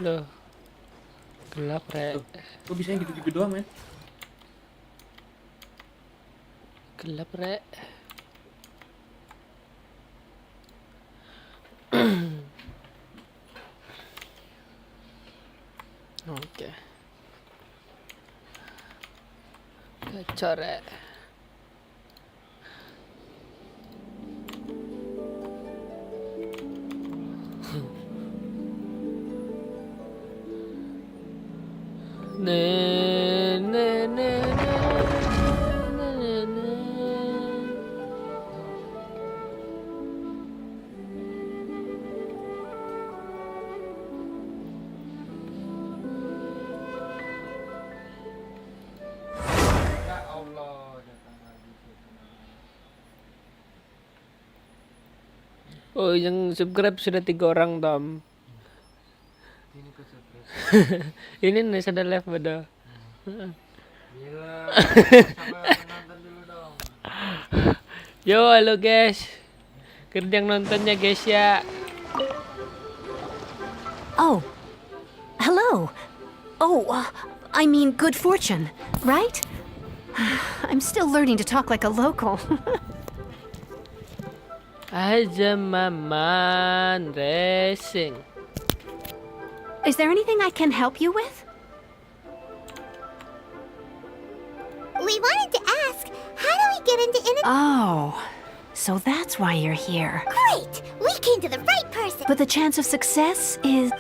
Loh, gelap, Rek. Tuh, kok bisa gitu-gitu doang, men? Gelap, Rek. Oke. Gacor, Rek. Ne ne ne ne ne ne. Ya Allah, datang lagi fitnah. Oh, yang subscribe sudah 3 orang, Tom. Ini ke surprise. Ini nih sudah live pada. Gila, sampai menonton dulu dong. Yo, halo guys. Kerja yang nontonnya guys ya. Oh, hello. Oh, I mean good fortune, right? I'm still learning to talk like a local. Aja Maman Racing. Is there anything I can help you with? We wanted to ask, how do we get into Oh, so that's why you're here. Great! We came to the right person! But the chance of success is...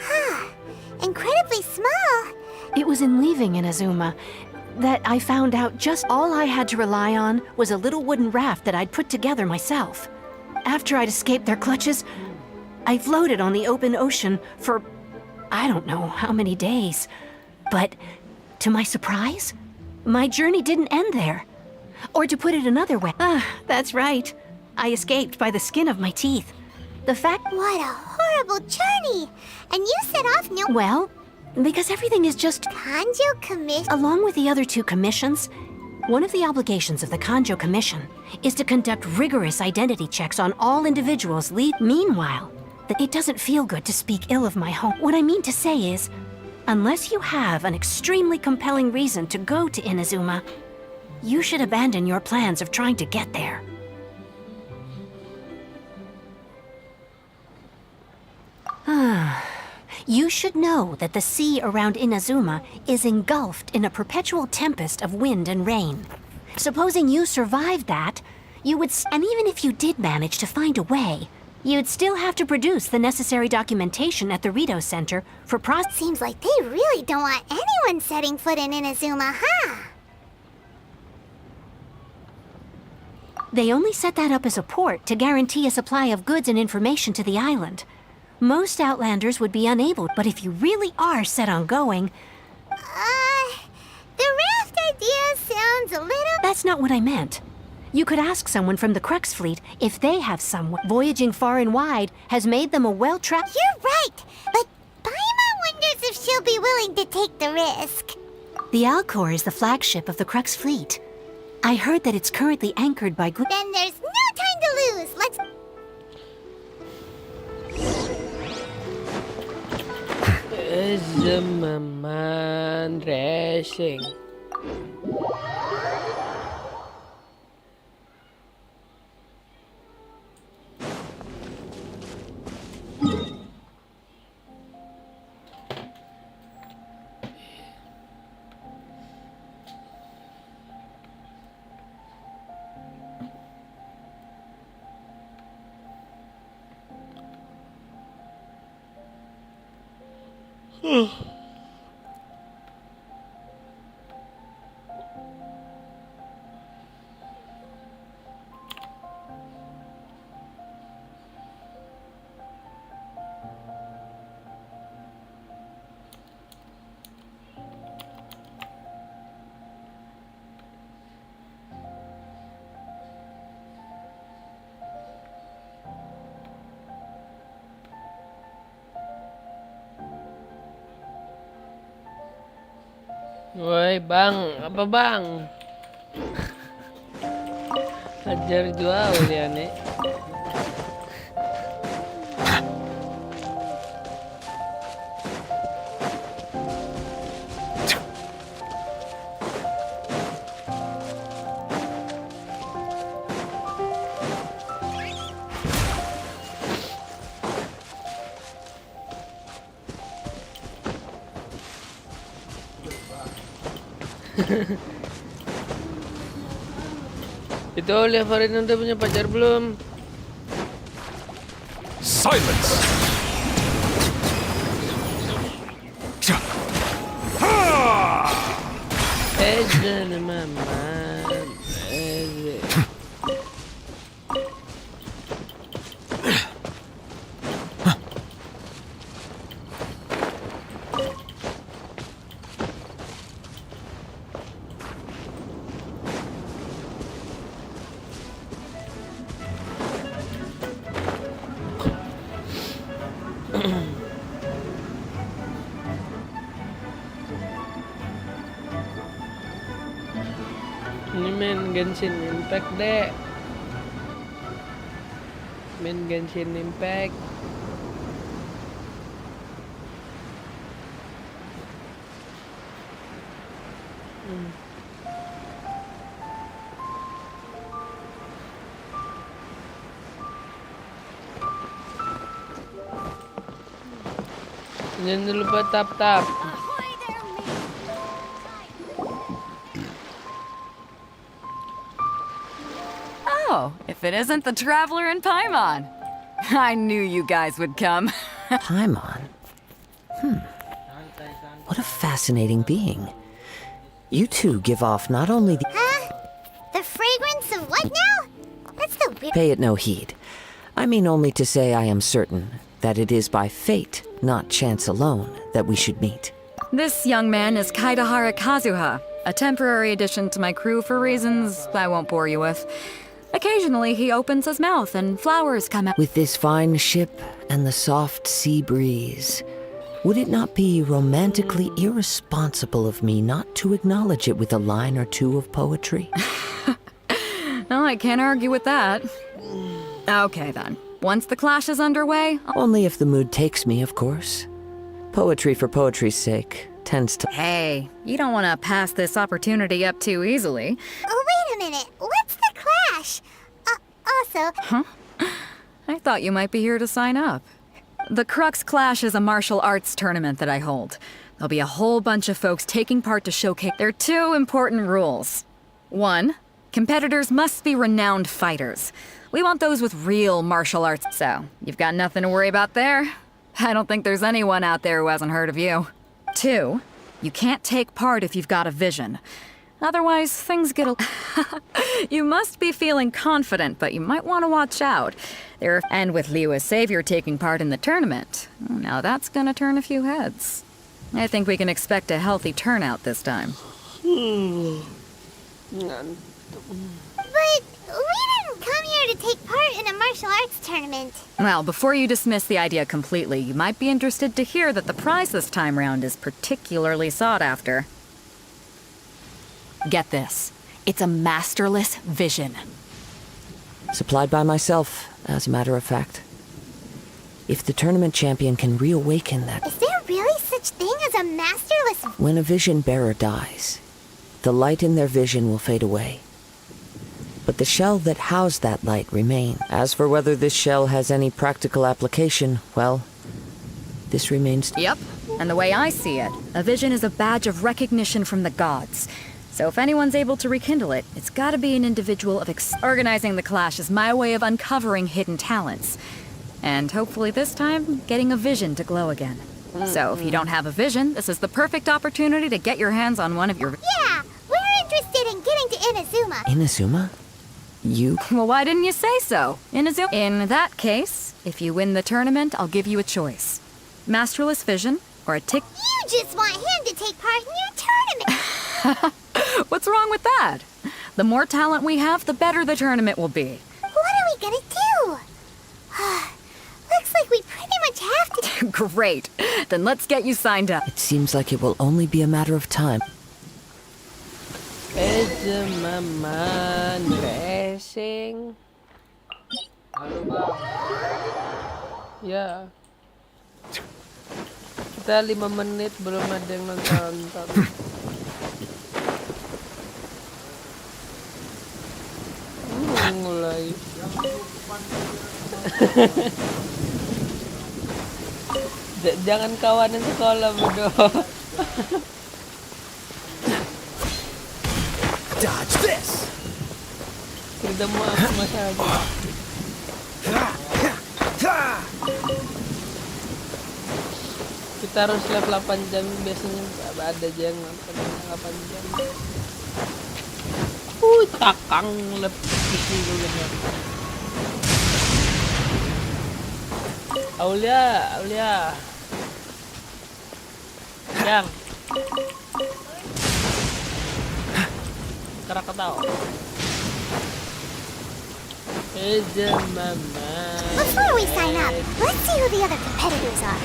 Incredibly small! It was in leaving Inazuma that I found out just all I had to rely on was a little wooden raft that I'd put together myself. After I'd escaped their clutches, I floated on the open ocean for I don't know how many days. But to my surprise, my journey didn't end there. Or to put it another way, that's right. I escaped by the skin of my teeth. The fact... What a horrible journey! And you set off new... Well, because everything is just... Kanjo Commission? Along with the other 2 commissions, one of the obligations of the Kanjo Commission is to conduct rigorous identity checks on all individuals. Meanwhile, it doesn't feel good to speak ill of my home. What I mean to say is, unless you have an extremely compelling reason to go to Inazuma, you should abandon your plans of trying to get there. You should know that the sea around Inazuma is engulfed in a perpetual tempest of wind and rain. Supposing you survived that, you would... And even if you did manage to find a way, you'd still have to produce the necessary documentation at the Rito Center for Seems like they really don't want anyone setting foot in Inazuma, huh? They only set that up as a port to guarantee a supply of goods and information to the island. Most Outlanders would be unable, but if you really are set on going... The raft idea sounds a little... That's not what I meant. You could ask someone from the Crux Fleet if they have someone. Voyaging far and wide has made them a well-trapped... You're right, but Paima wonders if she'll be willing to take the risk. The Alcor is the flagship of the Crux Fleet. I heard that it's currently anchored by... Then there's no time to lose. Let's... Aja Maman Racing. Woi bang, apa bang? Hajar jual ya nih. Itu Levarin udah punya pacar belum? Silence! Mama. Ini main Genshin Impact deh. Main Genshin Impact. Jangan lupa tap-tap. Oh, if it isn't the Traveler in Paimon. I knew you guys would come. Paimon? What a fascinating being. You two give off not only the... Huh? The fragrance of what now? That's so weird. Pay it no heed. I mean only to say I am certain that it is by fate, not chance alone, that we should meet. This young man is Kaidahara Kazuha, a temporary addition to my crew for reasons I won't bore you with. Occasionally, he opens his mouth and flowers come out. With this fine ship and the soft sea breeze, would it not be romantically irresponsible of me not to acknowledge it with a line or two of poetry? Well, I can't argue with that. Okay, then. Once the clash is underway, Only if the mood takes me, of course. Poetry for poetry's sake tends to... Hey, you don't want to pass this opportunity up too easily. Oh, wait a minute. What's the clash? Also, I thought you might be here to sign up. The Crux Clash is a martial arts tournament that I hold. There'll be a whole bunch of folks taking part to showcase. There are two important rules. One, competitors must be renowned fighters. We want those with real martial arts. So, you've got nothing to worry about there. I don't think there's anyone out there who hasn't heard of you. Two, you can't take part if you've got a vision. Otherwise, things get a... You must be feeling confident, but you might want to watch out. And with Liu as savior taking part in the tournament, now that's gonna turn a few heads. I think we can expect a healthy turnout this time. but we didn't come here to take part in a martial arts tournament. Well, before you dismiss the idea completely, you might be interested to hear that the prize this time round is particularly sought after. Get this. It's a masterless vision. Supplied by myself, as a matter of fact. If the tournament champion can reawaken that... Is there really such thing as a masterless... When a vision bearer dies, the light in their vision will fade away. But the shell that housed that light remains. As for whether this shell has any practical application, well, this remains... Yep. And the way I see it, a vision is a badge of recognition from the gods. So if anyone's able to rekindle it, it's gotta be an individual of organizing the clash is my way of uncovering hidden talents. And hopefully this time, getting a vision to glow again. So if you don't have a vision, this is the perfect opportunity to get your hands on one of your... Yeah, we're interested in getting to Inazuma. Inazuma? You... Well, why didn't you say so? Inazuma? In that case, if you win the tournament, I'll give you a choice. Masterless vision, or a tick... You just want him to take part in your tournament. What's wrong with that? The more talent we have, the better the tournament will be. What are we gonna do? Looks like we pretty much have to... Great. Then let's get you signed up. It seems like it will only be a matter of time. Mama dressing. Halo bang, Ya. Kita 5 menit belum ada yang nonton. Mulai. Jangan kawanan sekolah bodoh. Dodge this! Tidak mo ako masyado. Kita harus lap 8 jam biasanya ada aja yang 8 jam. Takang lap dulu bener. Aulia. Yang. Krakatau. Before we sign up, let's see who the other competitors are.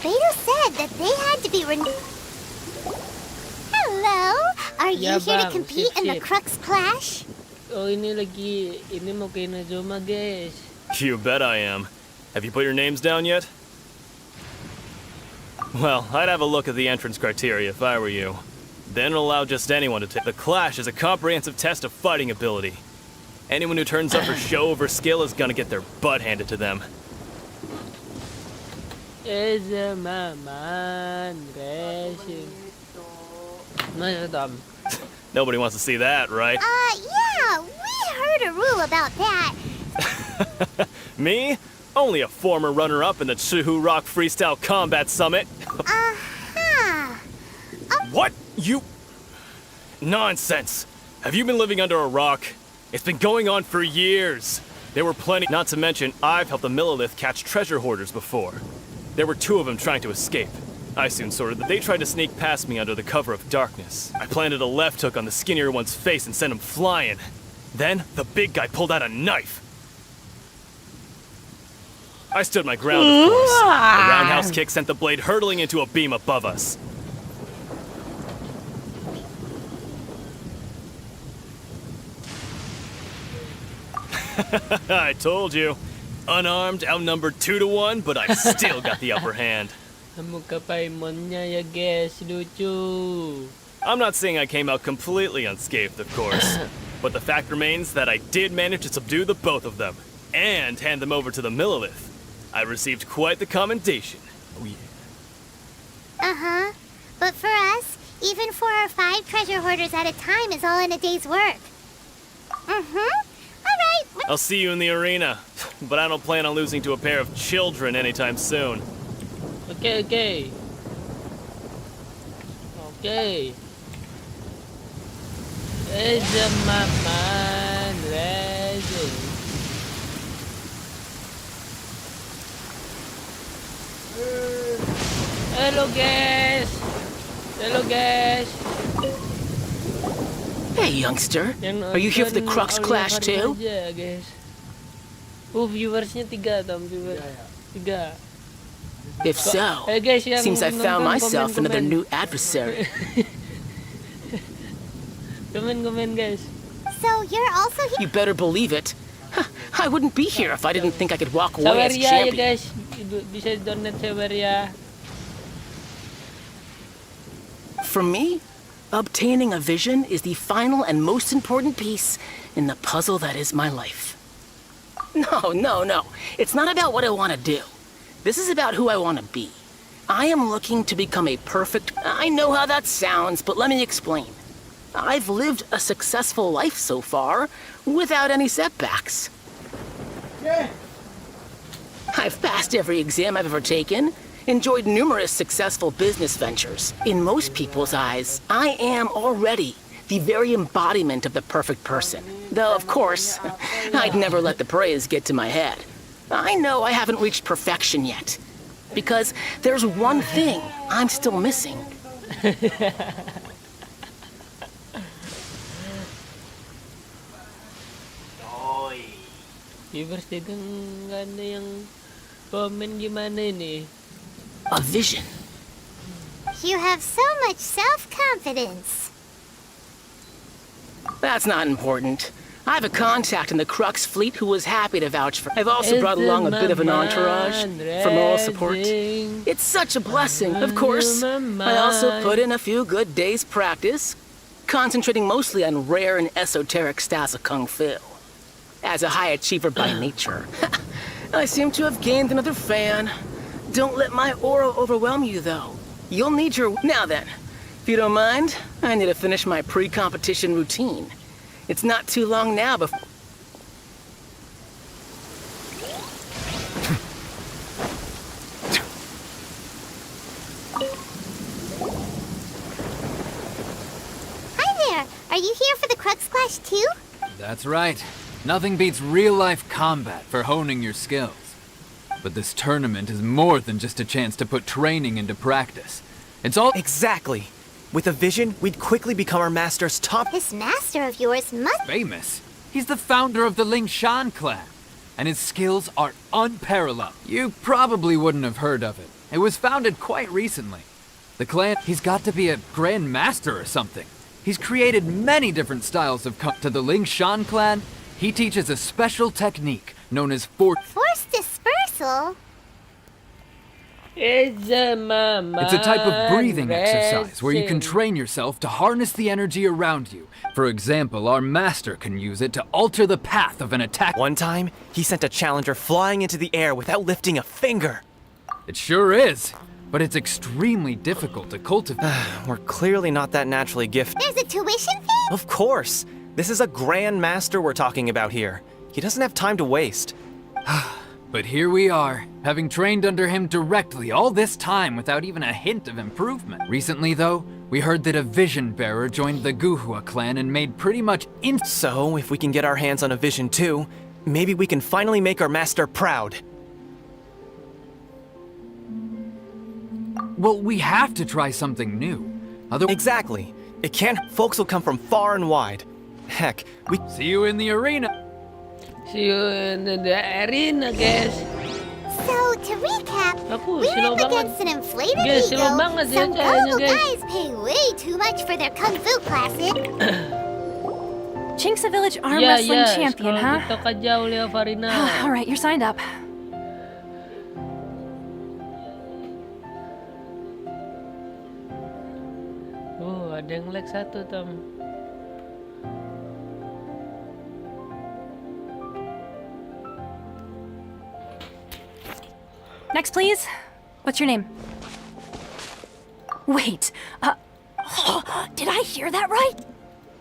Beto said that they had to be Hello? Are you Ya, here to Bang. compete in the Sip. Crux Clash? Oh ini mau kayak Najoma guys. You bet I am. Have you put your names down yet? Well, I'd have a look at the entrance criteria if I were you. Then allow just anyone to take. The Clash is a comprehensive test of fighting ability. Anyone who turns up for show over skill is gonna get their butt handed to them. Maman, guys. Masa Tom? Nobody wants to see that, right? Yeah, we heard a rule about that. Me? Only a former runner-up in the Chihu Rock Freestyle Combat Summit. Uh-huh. What? You... Nonsense. Have you been living under a rock? It's been going on for years. There were plenty... Not to mention, I've helped the Millilith catch treasure hoarders before. There were 2 of them trying to escape. I soon sorted that they tried to sneak past me under the cover of darkness. I planted a left hook on the skinnier one's face and sent him flying. Then, the big guy pulled out a knife. I stood my ground, of course. A roundhouse kick sent the blade hurtling into a beam above us. I told you. Unarmed, outnumbered 2 to 1, but I still got the upper hand. Mukha Paimonnya ya guys, lucu. I'm not saying I came out completely unscathed, of course. But the fact remains that I did manage to subdue the both of them, and hand them over to the Millilith. I received quite the commendation. Oh yeah. Uh-huh. But for us, even 4 or 5 treasure hoarders at a time is all in a day's work. Mm-hmm. All right. I'll see you in the arena, but I don't plan on losing to a pair of children anytime soon. Okay. Maman, legend. Hello guys. Hey, youngster. Yang Are you here for the nonton Crux Aulia Clash Farid too? aja, guys. Viewersnya 3 Tom, 3. If so, Guys, yang seems I found nonton, myself komen. another new adversary. Komen guys. So you're also here? You better believe it. Huh, I wouldn't be here if I didn't think I could walk away as Saweria ya champion. guys, bisa donate Saweria. For me, obtaining a vision is the final and most important piece in the puzzle that is my life. No. It's not about what I want to do. This is about who I want to be. I am looking to become a perfect... I know how that sounds, but let me explain. I've lived a successful life so far, without any setbacks. I've passed every exam I've ever taken, enjoyed numerous successful business ventures. In most people's eyes, I am already the very embodiment of the perfect person. Though, of course, I'd never let the praise get to my head. I know I haven't reached perfection yet, because there's one thing I'm still missing. Viewers tidak ada yang komen gimana ini. A vision. You have so much self-confidence. That's not important. I have a contact in the Crux fleet who was happy to vouch for. I've also brought along a bit of an entourage for moral support. It's such a blessing, of course. I also put in a few good days' practice, concentrating mostly on rare and esoteric styles of Kung Fu. As a high achiever by nature, I seem to have gained another fan. Don't let my aura overwhelm you, though. You'll need your... Now then, If you don't mind, I need to finish my pre-competition routine. It's not too long now before... Hi there! Are you here for the Crux Clash too? That's right. Nothing beats real-life combat for honing your skills. But this tournament is more than just a chance to put training into practice. It's all Exactly. With a vision, we'd quickly become our master's top... This master of yours must... famous. He's the founder of the Ling Shan clan, and his skills are unparalleled. You probably wouldn't have heard of it. It was founded quite recently. The clan, he's got to be a grand master or something. He's created many different styles of to the Ling Shan clan. He teaches a special technique known as Force dispersal? It's It's a type of breathing exercise where you can train yourself to harness the energy around you. For example, our master can use it to alter the path of an attack. One time, he sent a challenger flying into the air without lifting a finger. It sure is, but it's extremely difficult to cultivate. We're clearly not that naturally gifted. There's a tuition fee? Of course. This is a grand master we're talking about here. He doesn't have time to waste. But here we are, having trained under him directly all this time without even a hint of improvement. Recently, though, we heard that a vision bearer joined the Guhua clan and made pretty much So, if we can get our hands on a vision too, maybe we can finally make our master proud. Well, we have to try something new. Exactly. It can't. Folks will come from far and wide. Heck, we... See you in the arena. See you in the arena, guys. So, to recap, Aku, we're slow up banget. against an inflated Guys, ego. slow banget ya Some caranya, gullible guys. guys pay way too much for their kung fu classes. Chink's a village arm Yeah, wrestling yeah. champion, Scroll huh? TikTok aja Ulia Farina. All right, you're signed up. Oh, ada yang lag satu, Tom. Next, please. What's your name? Wait, did I hear that right?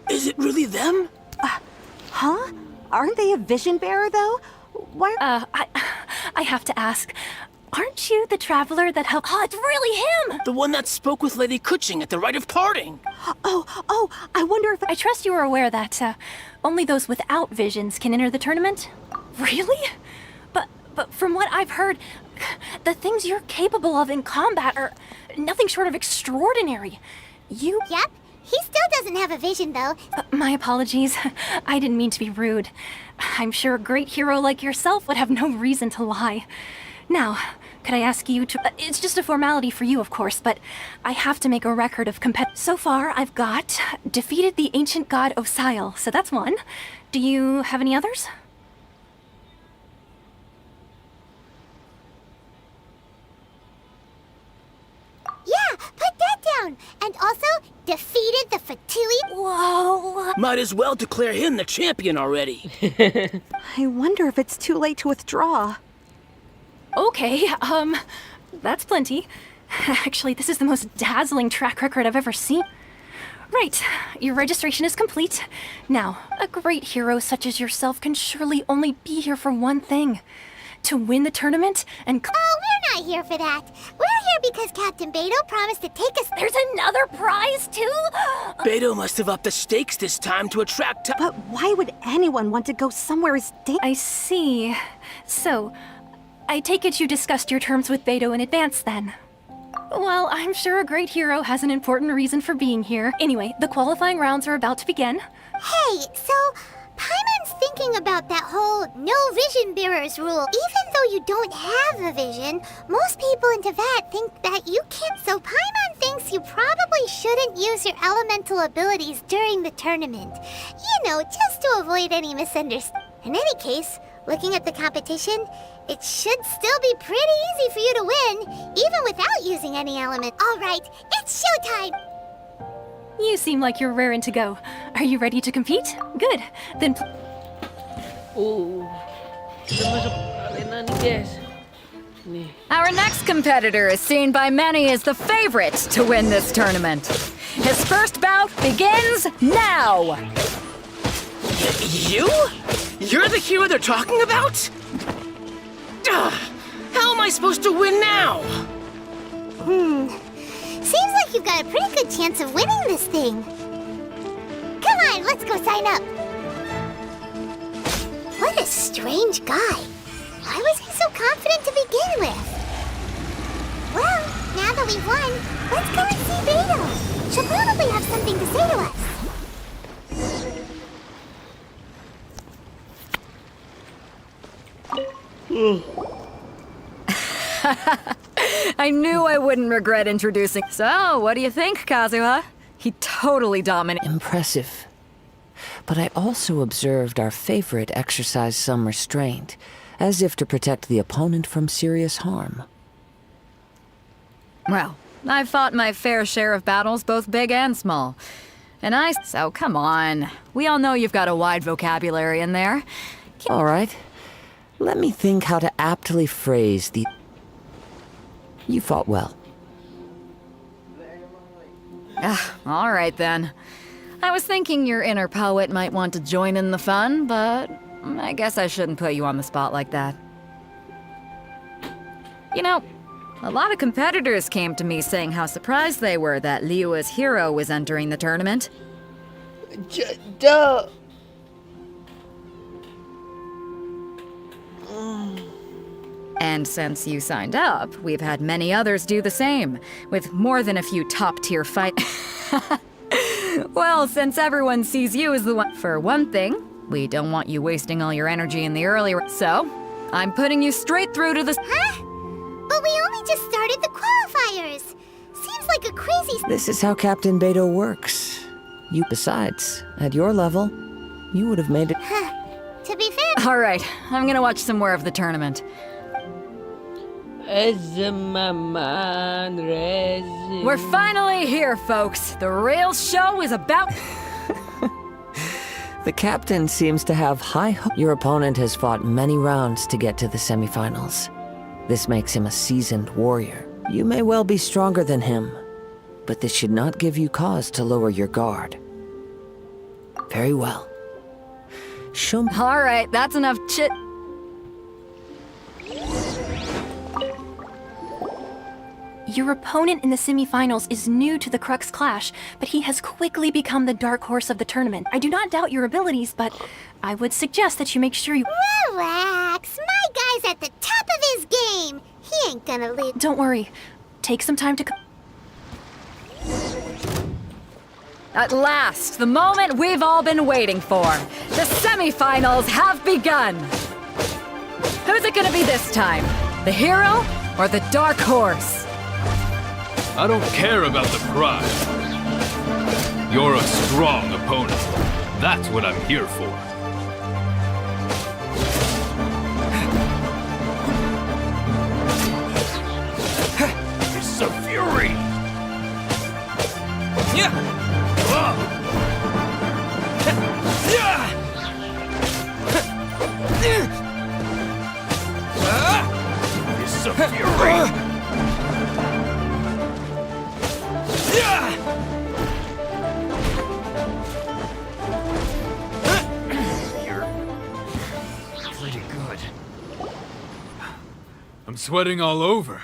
Is it really them? Huh? Aren't they a vision bearer, though? Why? I have to ask. Aren't you the traveler that helped? Oh, it's really him! The one that spoke with Lady Kuching at the rite of parting. Oh, I wonder if... I trust you are aware that only those without visions can enter the tournament. Really? But from what I've heard, the things you're capable of in combat are nothing short of extraordinary. You... Yep, he still doesn't have a vision, though. My apologies. I didn't mean to be rude. I'm sure a great hero like yourself would have no reason to lie. Now, could I ask you to... it's just a formality for you, of course, but I have to make a record of So far, I've got defeated the ancient god Osial, so that's one. Do you have any others? Yeah, put that down. And also, defeated the Fatui. Whoa! Might as well declare him the champion already. I wonder if it's too late to withdraw. Okay, that's plenty. Actually, this is the most dazzling track record I've ever seen. Right, your registration is complete. Now, a great hero such as yourself can surely only be here for one thing. To win the tournament and... Oh, we're not here for that. We're here because Captain Beto promised to take us... There's another prize, too? Beto must have upped the stakes this time to attract... But why would anyone want to go somewhere as I see. So, I take it you discussed your terms with Beto in advance, then? Well, I'm sure a great hero has an important reason for being here. Anyway, the qualifying rounds are about to begin. Hey, so... Paimon's thinking about that whole no vision bearers rule. Even though you don't have a vision, most people in Teyvat think that you can't. So Paimon thinks you probably shouldn't use your elemental abilities during the tournament. You know, just to avoid any misunderstanding. In any case, looking at the competition, it should still be pretty easy for you to win, even without using any element. All right, it's showtime! You seem like you're raring to go. Are you ready to compete? Good. Then... Kita masuk arena nih, guys. Nih. Our next competitor is seen by many as the favorite to win this tournament. His first bout begins now! You? You're the hero they're talking about? How am I supposed to win now? Seems like you've got a pretty good chance of winning this thing. Come on, let's go sign up. What a strange guy. Why was he so confident to begin with? Well, now that we've won, let's go and see Beto. She'll probably have something to say to us. I knew I wouldn't regret introducing. So, what do you think, Kazuha? He totally dominated. Impressive. But I also observed our favorite exercise some restraint, as if to protect the opponent from serious harm. Well, I've fought my fair share of battles, both big and small. So come on. We all know you've got a wide vocabulary in there. All right. Let me think how to aptly phrase the... You fought well. All right then. I was thinking your inner poet might want to join in the fun, but I guess I shouldn't put you on the spot like that. You know, a lot of competitors came to me saying how surprised they were that Liyue's hero was entering the tournament. Duh. And since you signed up, we've had many others do the same, with more than a few top-tier fight. Well, since everyone sees you as the one... For one thing, we don't want you wasting all your energy in the early... So, I'm putting you straight through to the... Huh? But we only just started the qualifiers. Seems like a crazy... This is how Captain Beto works. Besides, at your level, you would have made it... To be fair... All right, I'm gonna watch some more of the tournament. We're finally here, folks. The real show is about... The captain seems to have high hopes. Your opponent has fought many rounds to get to the semifinals. This makes him a seasoned warrior. You may well be stronger than him, but this should not give you cause to lower your guard. Very well. Show me... All right, that's enough chit... Your opponent in the semifinals is new to the Crux Clash, but he has quickly become the dark horse of the tournament. I do not doubt your abilities, but I would suggest that you make sure you... Relax. My guy's at the top of his game. He ain't gonna leave. Don't worry. Take some time to... At last, the moment we've all been waiting for. The semifinals have begun. Who's it gonna be this time? The hero or the dark horse? I don't care about the prize. You're a strong opponent. That's what I'm here for. It's a fury! It's a fury! You're pretty good. I'm sweating all over.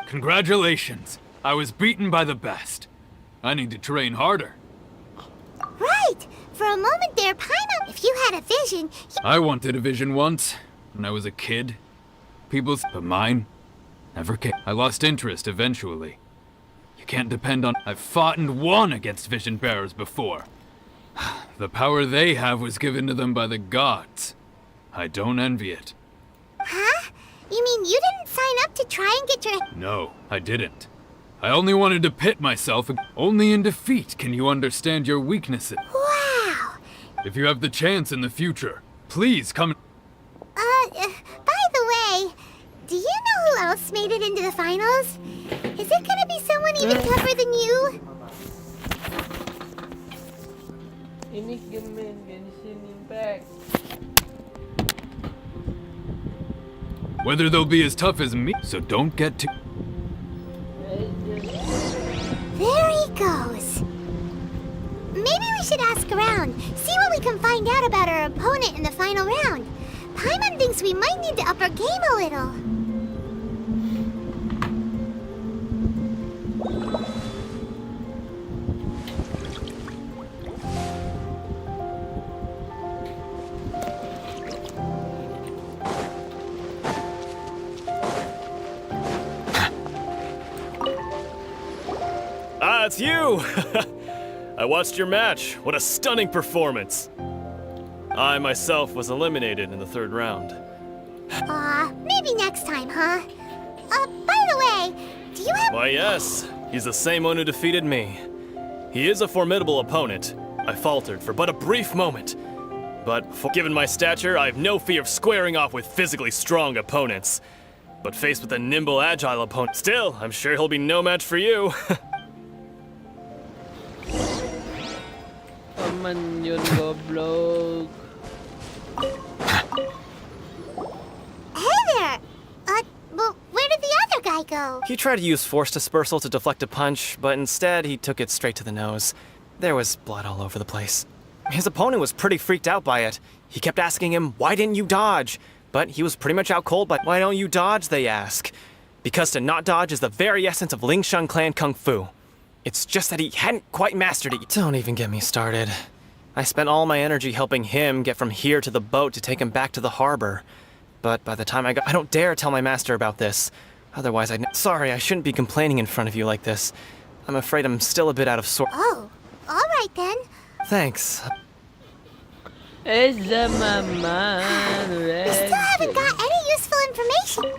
Congratulations. I was beaten by the best. I need to train harder. Right. For a moment there, Paimon, if you had a vision... I wanted a vision once, when I was a kid. But mine never came. I lost interest eventually. You can't depend on... I've fought and won against vision bearers before. The power they have was given to them by the gods. I don't envy it. Huh? You mean you didn't sign up to try and get your... No, I didn't. I only wanted to pit myself. Only in defeat can you understand your weaknesses. Wow! If you have the chance in the future, please come... by the way, do you know who else made it into the finals? Is it gonna be someone even tougher than you? Ini game Genshin Impact. Whether they'll be as tough as me, so don't get too... There he goes. maybe we should ask around, see what we can find out about our opponent in the final round. Paimon thinks we might need to up our game a little. Ah, it's you! I watched your match. What a stunning performance. I myself was eliminated in the 3rd round. Maybe next time, huh? By the way, do you have— Why, yes. He's the same one who defeated me. He is a formidable opponent. I faltered for but a brief moment. But given my stature, I have no fear of squaring off with physically strong opponents. But faced with a nimble, agile opponent, still, I'm sure he'll be no match for you. Aman yun, goblok. Hey there! Well, where did the other guy go? He tried to use force dispersal to deflect a punch, but instead he took it straight to the nose. There was blood all over the place. His opponent was pretty freaked out by it. He kept asking him, "Why didn't you dodge?" But he was pretty much out cold by, "Why don't you dodge?" they ask. Because to not dodge is the very essence of Lingshan clan kung fu. It's just that he hadn't quite mastered it. Don't even get me started. I spent all my energy helping him get from here to the boat to take him back to the harbor. But by the time I don't dare tell my master about this. Otherwise, sorry, I shouldn't be complaining in front of you like this. I'm afraid I'm still a bit out of sorts. Oh, all right then. Thanks. It's the mama. We still haven't got any useful information.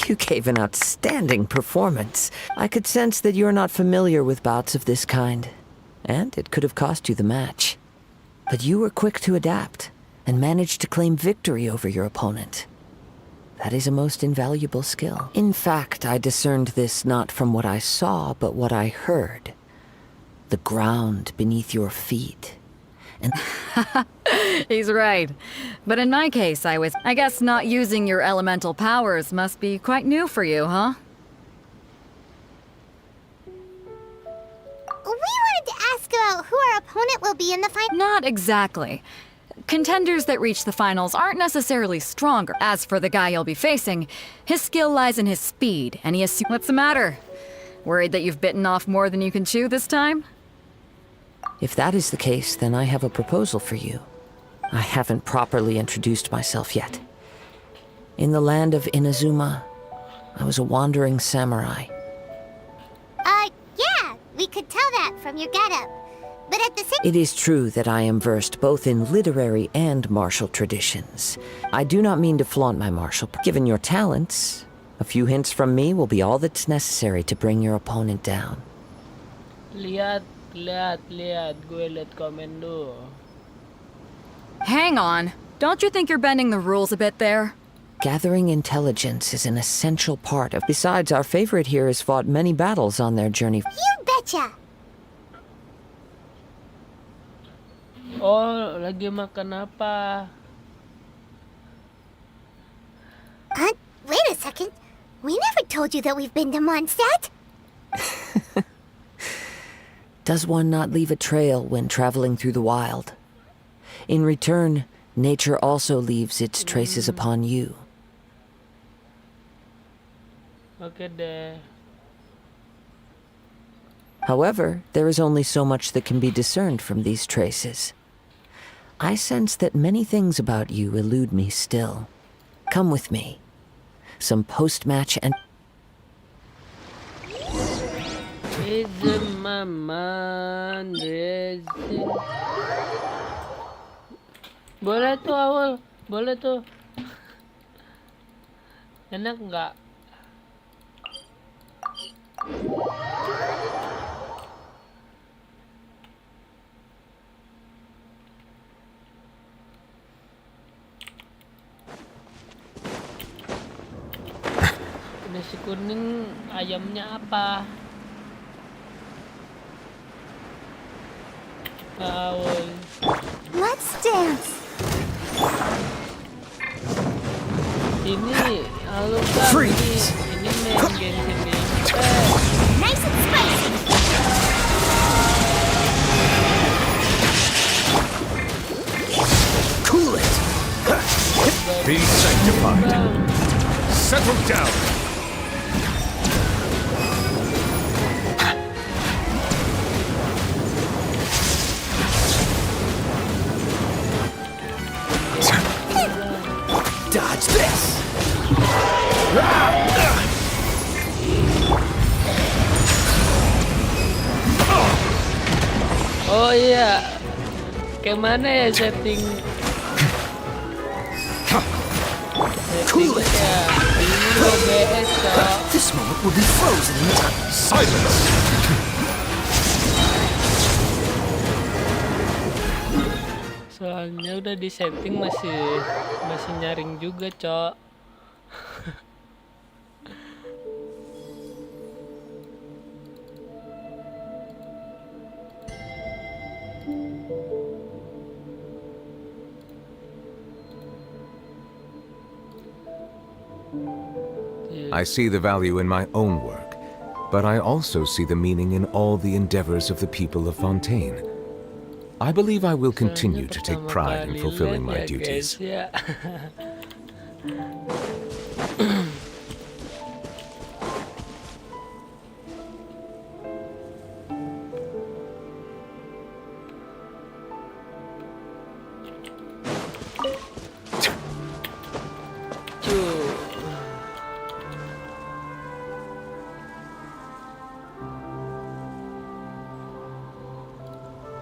You gave an outstanding performance. I could sense that you're not familiar with bouts of this kind, and it could have cost you the match. But you were quick to adapt and managed to claim victory over your opponent. That is a most invaluable skill. In fact, I discerned this not from what I saw, but what I heard. The ground beneath your feet. And He's right. But in my case, I guess not using your elemental powers must be quite new for you, huh? We wanted to ask about who our opponent will be in the final. Not exactly. Contenders that reach the finals aren't necessarily stronger. As for the guy you'll be facing, his skill lies in his speed, and he assumes— What's the matter? Worried that you've bitten off more than you can chew this time? if that is the case, then I have a proposal for you. I haven't properly introduced myself yet. In the land of Inazuma, I was a wandering samurai. Yeah, we could tell that from your getup. But at the same— It is true that I am versed both in literary and martial traditions. I do not mean to flaunt my martial. Given your talents, a few hints from me will be all that's necessary to bring your opponent down. Lihat. Gue liat komen dulu. Hang on. Don't you think you're bending the rules a bit there? Gathering intelligence is an essential part of— Besides, our favorite here has fought many battles on their journey. You betcha! Oh, lagi makan apa? Wait a second. We never told you that we've been to Mondstadt. Does one not leave a trail when traveling through the wild? In return, nature also leaves its traces upon you. Oke deh. However, there is only so much that can be discerned from these traces. I sense that many things about you elude me still. Come with me. Some post-match and— Is mama dressing. Boleh tuh awal, boleh tuh. Enak nggak? Nasi kuning ayamnya apa? Let's dance. Ini halo Bang, ini main Genshin Impact. Nice and spicy. Be sanctified. Settle down. Dodge this! Oh iya, kayak mana ya setting? Cool it. Ini OBS Cok. This moment will be frozen in time. Silence. Soalnya udah di setting masih nyaring juga Cok. I see the value in my own work, but I also see the meaning in all the endeavors of the people of Fontaine. I believe I will continue to take pride in fulfilling my duties. Ya.